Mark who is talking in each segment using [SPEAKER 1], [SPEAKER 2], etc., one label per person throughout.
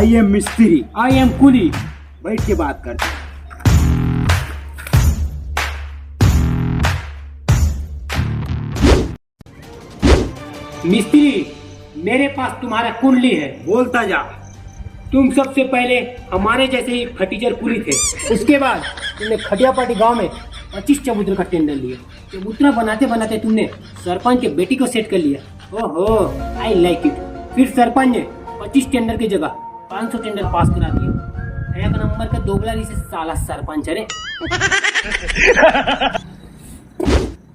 [SPEAKER 1] I am मिस्त्री।
[SPEAKER 2] I am कुली।
[SPEAKER 1] बैठ के बात करते हैं।
[SPEAKER 2] मिस्त्री, मेरे पास तुम्हारा कुंडली है।
[SPEAKER 1] बोलता जा।
[SPEAKER 2] तुम सबसे पहले हमारे जैसे ही फटीचर कुली थे। उसके बाद तुमने खटियापाटी गांव में 25 चबूतरे का टेंडर लिया। चबूतरा बनाते बनाते तुमने सरपंच के बेटी को सेट कर लिया। ओहो, आई लाइक इट। फिर सरपंच ने 25 टेंडर की जगह 500 टेंडर पास करा दिया। एक नंबर का दोगला से साला सरपंच। अरे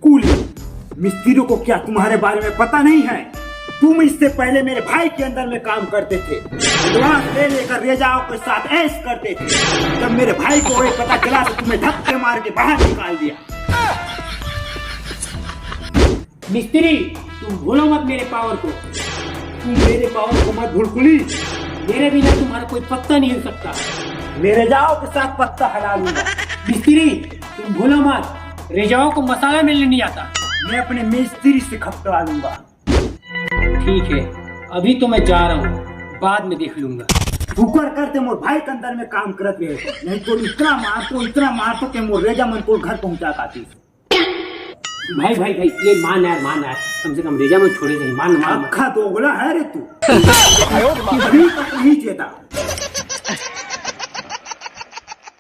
[SPEAKER 1] कुली, मिस्त्रियों को क्या तुम्हारे बारे में पता नहीं है? तुम इससे पहले मेरे भाई के अंदर में काम करते थे। एडवांस ले लेकर रेजाओं के साथ ऐश करते थे। जब मेरे भाई को ये पता चला तो तुम्हें धक्के मार के बाहर निकाल दिया।
[SPEAKER 2] मिस्त्री, तुम भूलो मत मेरे पावर को।
[SPEAKER 1] तुम मेरे पावर को मत भूल कुली।
[SPEAKER 2] मेरे बिना तुम्हारा कोई पत्ता नहीं हिल सकता।
[SPEAKER 1] मैं रेजाओं के साथ पत्ता हिला लूंगा।
[SPEAKER 2] मिस्त्री, तुम भूलो मत, रेजाओं को मसाला मिलने नहीं आता।
[SPEAKER 1] मैं अपने मिस्त्री से खपवा लूंगा।
[SPEAKER 2] ठीक है, अभी तो मैं जा रहा हूँ, बाद में देख लूंगा।
[SPEAKER 1] शुक्र करते मोर भाई के अंदर में काम करत रहे, नहीं तो इतना मारतो के मोर रेजा मन को घर पहुंचा पाती।
[SPEAKER 2] भाई भाई भाई, ये मान यार, कम से कम रेजा में छोड़े नहीं। मान
[SPEAKER 1] अखा दोगला है रे तू। अभी तक नहीं चेता।